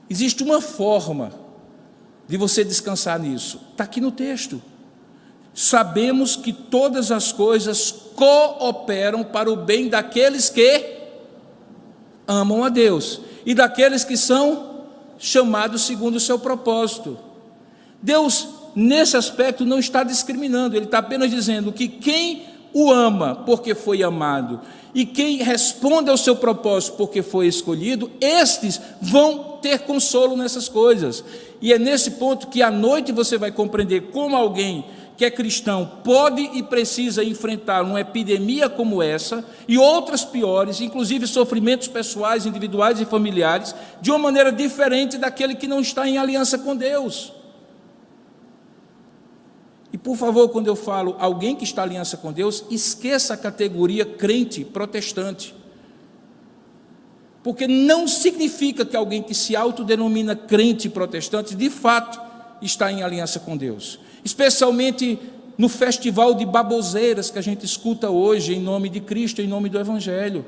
Existe uma forma de você descansar nisso, está aqui no texto. Sabemos que todas as coisas cooperam para o bem daqueles que amam a Deus e daqueles que são chamados segundo o seu propósito. Deus, nesse aspecto, não está discriminando, Ele está apenas dizendo que quem o ama porque foi amado e quem responde ao seu propósito porque foi escolhido, estes vão ter consolo nessas coisas. E é nesse ponto que à noite você vai compreender como alguém que é cristão pode e precisa enfrentar uma epidemia como essa e outras piores, inclusive sofrimentos pessoais, individuais e familiares, de uma maneira diferente daquele que não está em aliança com Deus. E por favor, quando eu falo alguém que está em aliança com Deus, esqueça a categoria crente protestante. Porque não significa que alguém que se autodenomina crente protestante, de fato, está em aliança com Deus. Especialmente no festival de baboseiras que a gente escuta hoje em nome de Cristo, em nome do Evangelho.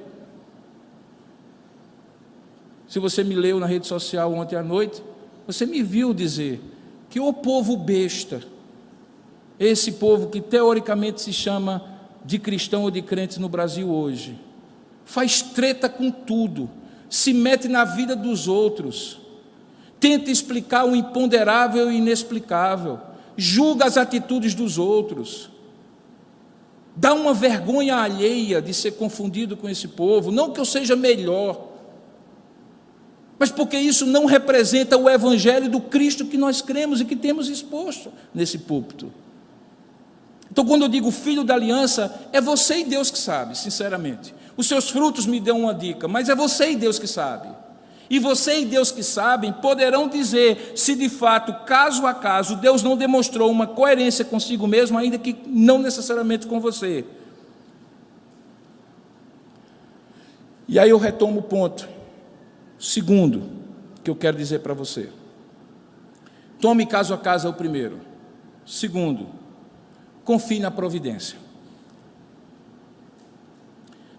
Se você me leu na rede social ontem à noite, você me viu dizer que o povo besta, esse povo que teoricamente se chama de cristão ou de crente no Brasil hoje, faz treta com tudo, se mete na vida dos outros, tenta explicar o imponderável e inexplicável, julga as atitudes dos outros, dá uma vergonha alheia de ser confundido com esse povo. Não que eu seja melhor, mas porque isso não representa o evangelho do Cristo que nós cremos e que temos exposto nesse púlpito. Então, quando eu digo filho da aliança, é você e Deus que sabe, sinceramente. Os seus frutos me dão uma dica, mas é você e Deus que sabe. E você e Deus que sabem poderão dizer se de fato, caso a caso, Deus não demonstrou uma coerência consigo mesmo, ainda que não necessariamente com você. E aí eu retomo o ponto segundo que eu quero dizer para você. Tome caso a caso o primeiro. Segundo, confie na providência.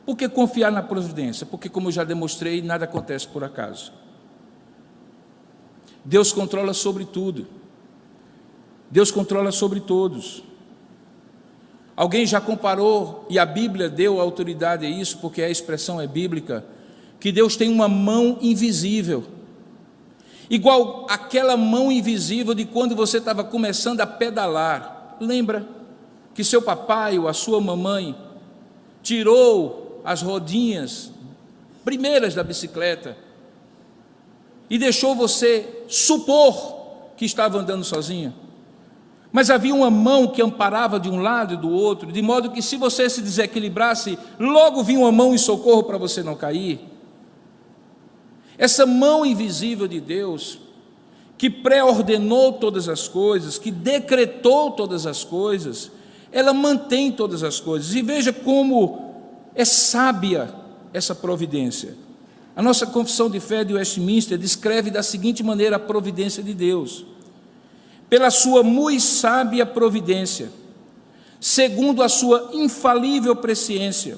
Por que confiar na providência? Porque, como eu já demonstrei, nada acontece por acaso. Deus controla sobre tudo. Deus controla sobre todos. Alguém já comparou, e a Bíblia deu autoridade a isso, porque a expressão é bíblica, que Deus tem uma mão invisível. Igual aquela mão invisível de quando você estava começando a pedalar. Lembra que seu papai ou a sua mamãe tirou as rodinhas primeiras da bicicleta e deixou você supor que estava andando sozinho, mas havia uma mão que amparava de um lado e do outro, de modo que se você se desequilibrasse, logo vinha uma mão em socorro para você não cair. Essa mão invisível de Deus, que pré-ordenou todas as coisas, que decretou todas as coisas, ela mantém todas as coisas. E veja como é sábia essa providência. A nossa confissão de fé de Westminster descreve da seguinte maneira a providência de Deus: pela sua muito sábia providência, segundo a sua infalível presciência,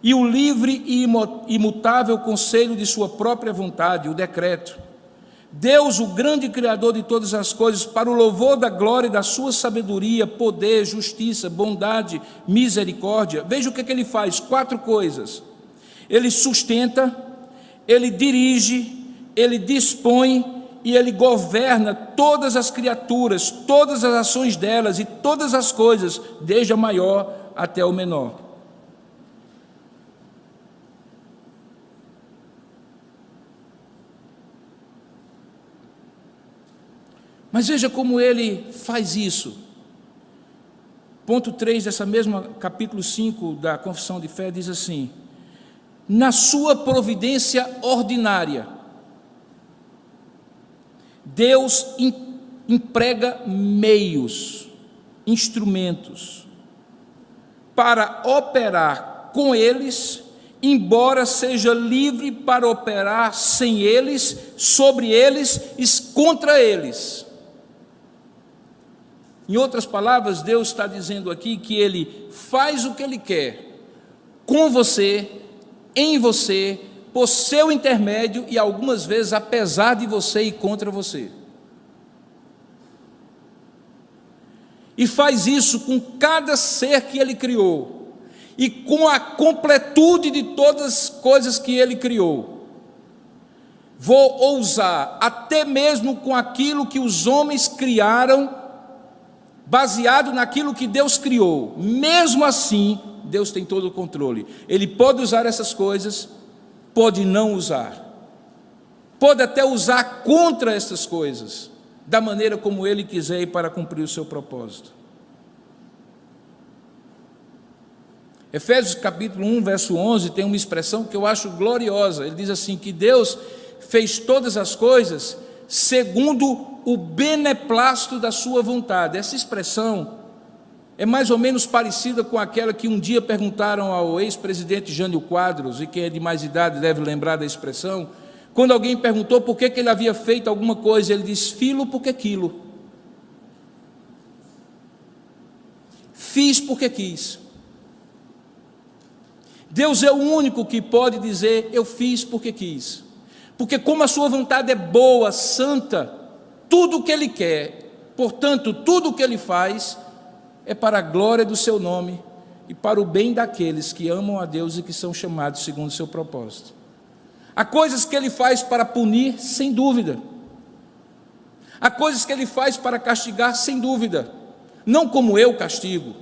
e o livre e imutável conselho de sua própria vontade, o decreto, Deus, o grande Criador de todas as coisas, para o louvor da glória e da sua sabedoria, poder, justiça, bondade, misericórdia. Veja o que ele faz: 4 coisas. Ele sustenta, ele dirige, ele dispõe e ele governa todas as criaturas, todas as ações delas e todas as coisas, desde a maior até o menor. Mas veja como ele faz isso. Ponto 3 dessa mesma capítulo 5 da Confissão de Fé diz assim: na sua providência ordinária, Deus emprega meios, instrumentos, para operar com eles, embora seja livre para operar sem eles, sobre eles e contra eles. Em outras palavras, Deus está dizendo aqui que Ele faz o que Ele quer, com você, em você, por seu intermédio e algumas vezes apesar de você e contra você. E faz isso com cada ser que Ele criou, e com a completude de todas as coisas que Ele criou. Vou ousar, até mesmo com aquilo que os homens criaram, baseado naquilo que Deus criou. Mesmo assim, Deus tem todo o controle. Ele pode usar essas coisas, pode não usar, pode até usar contra essas coisas, da maneira como Ele quiser e para cumprir o seu propósito. Efésios capítulo 1, verso 11, tem uma expressão que eu acho gloriosa. Ele diz assim, que Deus fez todas as coisas segundo o beneplácito da sua vontade. Essa expressão é mais ou menos parecida com aquela que um dia perguntaram ao ex-presidente Jânio Quadros, e quem é de mais idade deve lembrar da expressão, quando alguém perguntou por que ele havia feito alguma coisa, ele disse: filo porque quilo. Fiz porque quis. Deus é o único que pode dizer: eu fiz porque quis. Porque como a sua vontade é boa, santa, tudo o que Ele quer, portanto, tudo o que Ele faz, é para a glória do seu nome e para o bem daqueles que amam a Deus e que são chamados segundo o seu propósito. Há coisas que Ele faz para punir, sem dúvida. Há coisas que Ele faz para castigar, sem dúvida, não como eu castigo,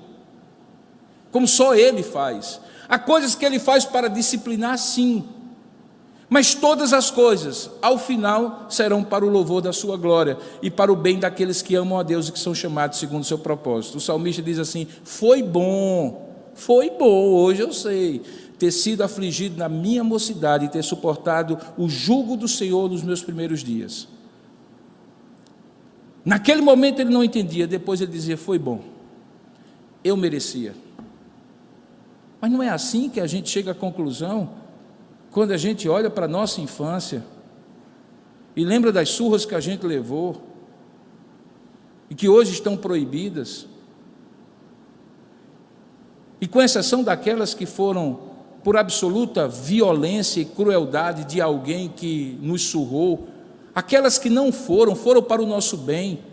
como só Ele faz. Há coisas que Ele faz para disciplinar, sim, mas todas as coisas, ao final, serão para o louvor da sua glória e para o bem daqueles que amam a Deus e que são chamados segundo o seu propósito. O salmista diz assim: foi bom, hoje eu sei, ter sido afligido na minha mocidade e ter suportado o jugo do Senhor nos meus primeiros dias. Naquele momento ele não entendia, depois ele dizia: foi bom, eu merecia. Mas não é assim que a gente chega à conclusão quando a gente olha para a nossa infância e lembra das surras que a gente levou e que hoje estão proibidas, e com exceção daquelas que foram por absoluta violência e crueldade de alguém que nos surrou, aquelas que não foram para o nosso bem,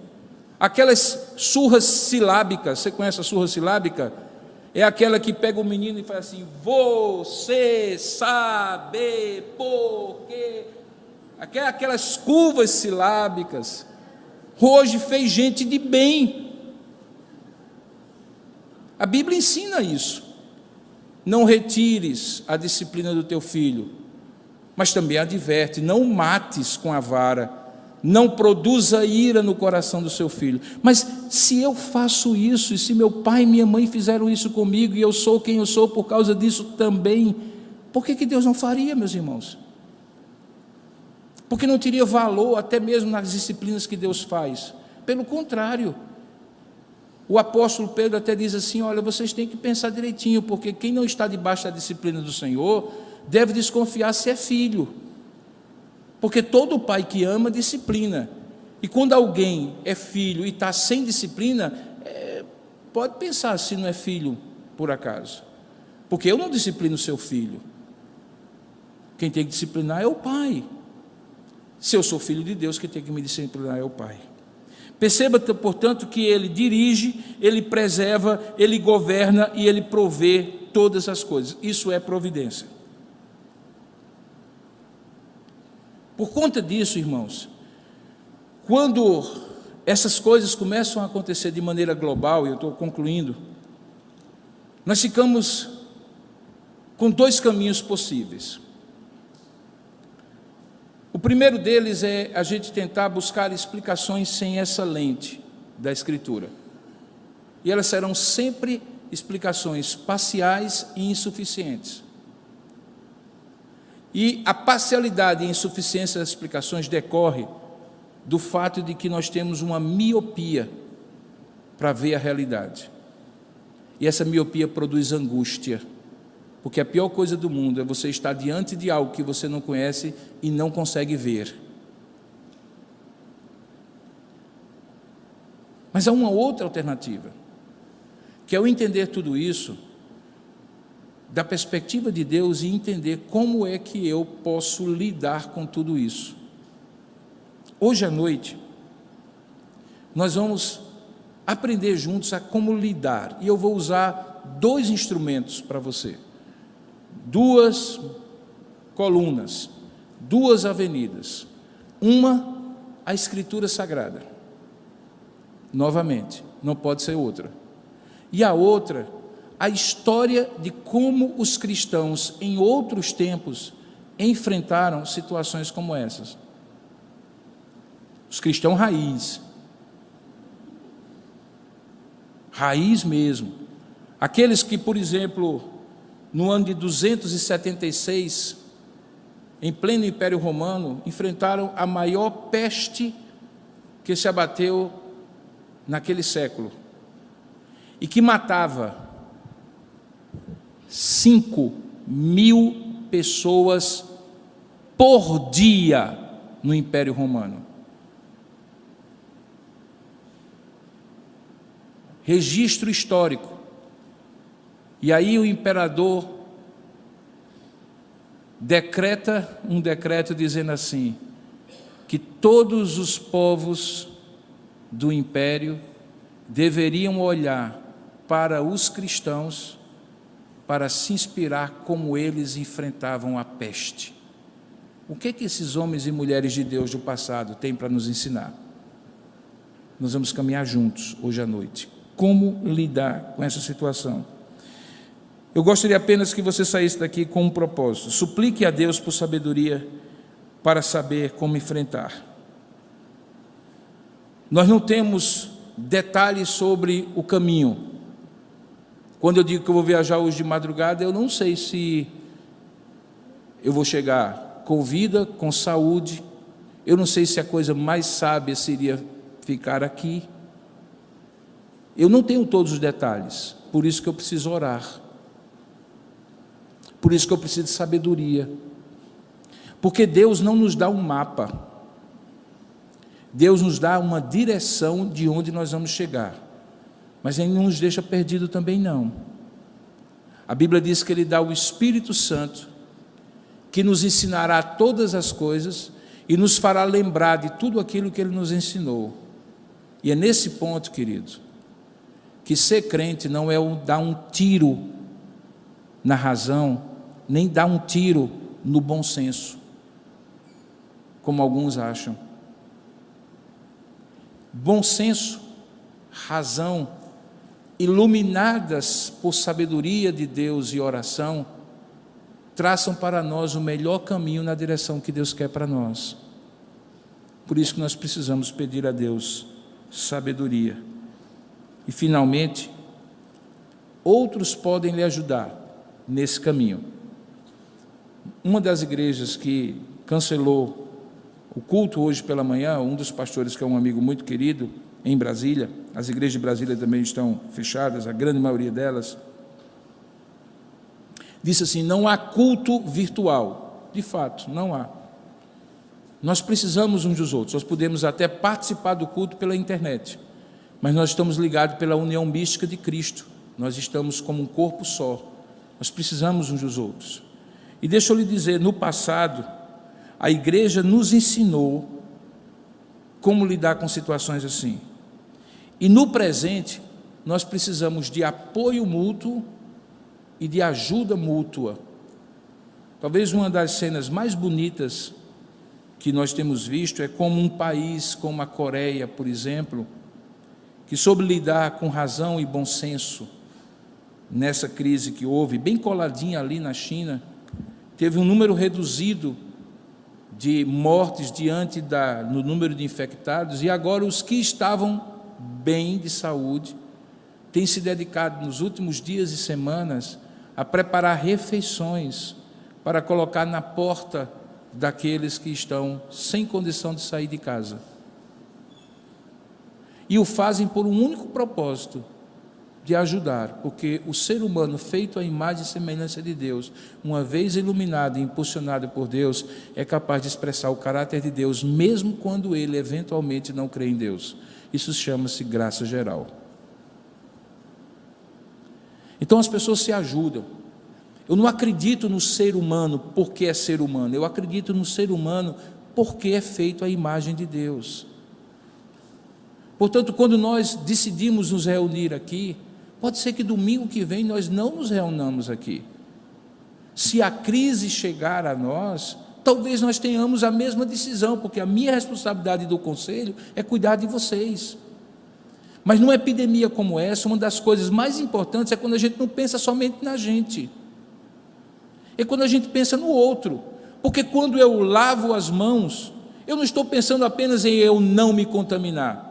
aquelas surras silábicas. Você conhece a surra silábica? É aquela que pega o menino e faz assim: você sabe por quê? Aquelas curvas silábicas. Hoje fez gente de bem. A Bíblia ensina isso. Não retires a disciplina do teu filho, mas também adverte: não mates com a vara, não produza ira no coração do seu filho. Mas se eu faço isso, e se meu pai e minha mãe fizeram isso comigo, e eu sou quem eu sou por causa disso também, por que Deus não faria, meus irmãos? Porque não teria valor até mesmo nas disciplinas que Deus faz. Pelo contrário, o apóstolo Pedro até diz assim: olha, vocês têm que pensar direitinho, porque quem não está debaixo da disciplina do Senhor deve desconfiar se é filho. Porque todo pai que ama, disciplina. E quando alguém é filho e está sem disciplina, pode pensar se não é filho por acaso. Porque eu não disciplino o seu filho. Quem tem que disciplinar é o pai. Se eu sou filho de Deus, quem tem que me disciplinar é o pai. Perceba, portanto, que Ele dirige, Ele preserva, Ele governa e Ele provê todas as coisas. Isso é providência. Por conta disso, irmãos, quando essas coisas começam a acontecer de maneira global, e eu estou concluindo, nós ficamos com dois caminhos possíveis. O primeiro deles é a gente tentar buscar explicações sem essa lente da Escritura. E elas serão sempre explicações parciais e insuficientes. E a parcialidade e insuficiência das explicações decorre do fato de que nós temos uma miopia para ver a realidade. E essa miopia produz angústia, porque a pior coisa do mundo é você estar diante de algo que você não conhece e não consegue ver. Mas há uma outra alternativa, que é o entender tudo isso da perspectiva de Deus e entender como é que eu posso lidar com tudo isso. Hoje à noite, nós vamos aprender juntos a como lidar, e eu vou usar dois instrumentos para você, duas colunas, duas avenidas, uma, a Escritura Sagrada, novamente, não pode ser outra, e a outra, a história de como os cristãos em outros tempos enfrentaram situações como essas. Os cristãos raiz mesmo, aqueles que, por exemplo, no ano de 276, em pleno Império Romano, enfrentaram a maior peste que se abateu naquele século, e que matava 5.000 pessoas por dia no Império Romano. Registro histórico. E aí o imperador decreta um decreto dizendo assim, que todos os povos do império deveriam olhar para os cristãos para se inspirar como eles enfrentavam a peste. O que esses homens e mulheres de Deus do passado têm para nos ensinar? nós vamos caminhar juntos hoje à noite. Como lidar com essa situação? Eu gostaria apenas que você saísse daqui com um propósito. Suplique a Deus por sabedoria para saber como enfrentar. Nós não temos detalhes sobre o caminho. Quando eu digo que eu vou viajar hoje de madrugada, eu não sei se eu vou chegar com vida, com saúde. Eu não sei se a coisa mais sábia seria ficar aqui. Eu não tenho todos os detalhes, por isso que eu preciso orar. Por isso que eu preciso de sabedoria. Porque Deus não nos dá um mapa. Deus nos dá uma direção de onde nós vamos chegar. Mas Ele não nos deixa perdido também não. A Bíblia diz que Ele dá o Espírito Santo, que nos ensinará todas as coisas e nos fará lembrar de tudo aquilo que Ele nos ensinou. E é nesse ponto, querido, que ser crente não é dar um tiro na razão, nem dar um tiro no bom senso, como alguns acham. Bom senso, razão, iluminadas por sabedoria de Deus e oração, traçam para nós o melhor caminho na direção que Deus quer para nós. Por isso que nós precisamos pedir a Deus sabedoria. E finalmente, outros podem lhe ajudar nesse caminho. Uma das igrejas que cancelou o culto hoje pela manhã, um dos pastores, que é um amigo muito querido, em Brasília, as igrejas de Brasília também estão fechadas, a grande maioria delas, disse assim: não há culto virtual. De fato, não há. Nós precisamos uns dos outros, nós podemos até participar do culto pela internet, mas nós estamos ligados pela união mística de Cristo, nós estamos como um corpo só, nós precisamos uns dos outros. E deixa eu lhe dizer, no passado, a igreja nos ensinou como lidar com situações assim. E no presente, nós precisamos de apoio mútuo e de ajuda mútua. Talvez uma das cenas mais bonitas que nós temos visto é como um país como a Coreia, por exemplo, que soube lidar com razão e bom senso nessa crise que houve, bem coladinha ali na China, teve um número reduzido de mortes diante no número de infectados, e agora os que estavam bem de saúde têm se dedicado nos últimos dias e semanas a preparar refeições para colocar na porta daqueles que estão sem condição de sair de casa. E o fazem por um único propósito, de ajudar, porque o ser humano feito à imagem e semelhança de Deus, uma vez iluminado e impulsionado por Deus, é capaz de expressar o caráter de Deus, mesmo quando ele eventualmente não crê em Deus. Isso chama-se graça geral. Então as pessoas se ajudam. Eu não acredito no ser humano porque é ser humano, eu acredito no ser humano porque é feito à imagem de Deus. Portanto, quando nós decidimos nos reunir aqui, pode ser que domingo que vem nós não nos reunamos aqui. Se a crise chegar a nós, talvez nós tenhamos a mesma decisão, porque a minha responsabilidade do conselho é cuidar de vocês. Mas numa epidemia como essa, uma das coisas mais importantes é quando a gente não pensa somente na gente, é quando a gente pensa no outro, porque quando eu lavo as mãos, eu não estou pensando apenas em eu não me contaminar,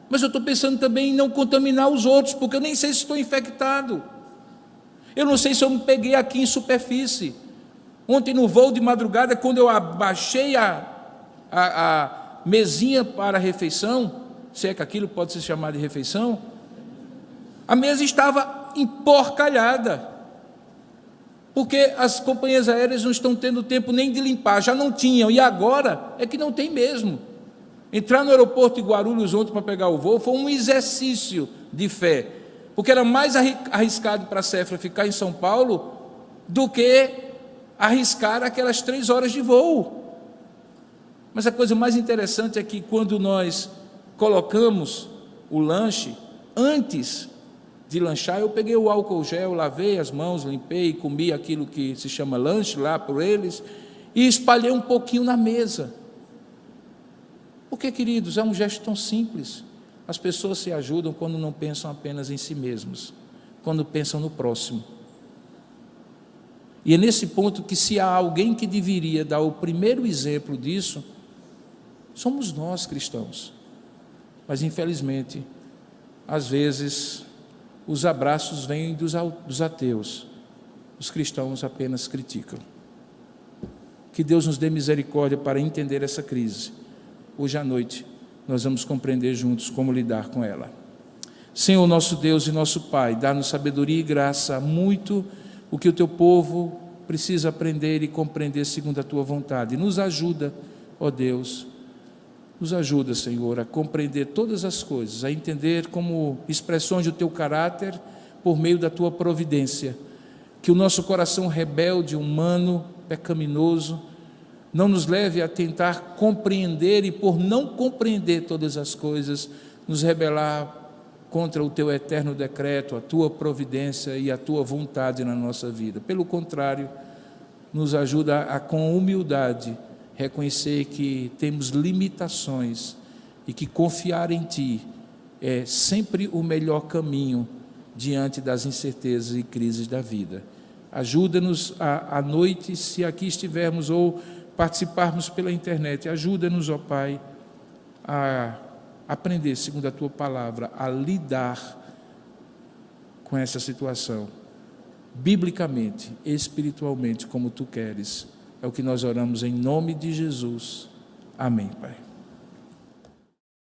mas eu estou pensando também em não contaminar os outros, porque eu nem sei se estou infectado, eu não sei se eu me peguei aqui em superfície. Ontem no voo de madrugada, quando eu abaixei a mesinha para a refeição, se é que aquilo pode ser chamado de refeição, a mesa estava emporcalhada, porque as companhias aéreas não estão tendo tempo nem de limpar, já não tinham, e agora é que não tem mesmo. Entrar no aeroporto de Guarulhos ontem para pegar o voo foi um exercício de fé, porque era mais arriscado para a Cefra ficar em São Paulo do que arriscar aquelas 3 horas de voo. Mas a coisa mais interessante é que quando nós colocamos o lanche, antes de lanchar, eu peguei o álcool gel, lavei as mãos, limpei, comi aquilo que se chama lanche lá por eles, e espalhei um pouquinho na mesa. Porque, queridos, é um gesto tão simples. As pessoas se ajudam quando não pensam apenas em si mesmas, quando pensam no próximo. E é nesse ponto que, se há alguém que deveria dar o primeiro exemplo disso, somos nós, cristãos. Mas, infelizmente, às vezes, os abraços vêm dos ateus. Os cristãos apenas criticam. Que Deus nos dê misericórdia para entender essa crise. Hoje à noite, nós vamos compreender juntos como lidar com ela. Senhor, nosso Deus e nosso Pai, dá-nos sabedoria e graça, muito o que o Teu povo precisa aprender e compreender segundo a Tua vontade. Nos ajuda, ó Deus, nos ajuda, Senhor, a compreender todas as coisas, a entender como expressões do Teu caráter por meio da Tua providência. Que o nosso coração rebelde, humano, pecaminoso, não nos leve a tentar compreender e, por não compreender todas as coisas, nos rebelar contra o Teu eterno decreto, a Tua providência e a Tua vontade na nossa vida. Pelo contrário, nos ajuda a, com humildade, reconhecer que temos limitações e que confiar em Ti é sempre o melhor caminho diante das incertezas e crises da vida. Ajuda-nos à noite, se aqui estivermos, ou participarmos pela internet. Ajuda-nos, ó Pai, a aprender, segundo a Tua palavra, a lidar com essa situação, biblicamente, espiritualmente, como Tu queres. É o que nós oramos em nome de Jesus. Amém, Pai.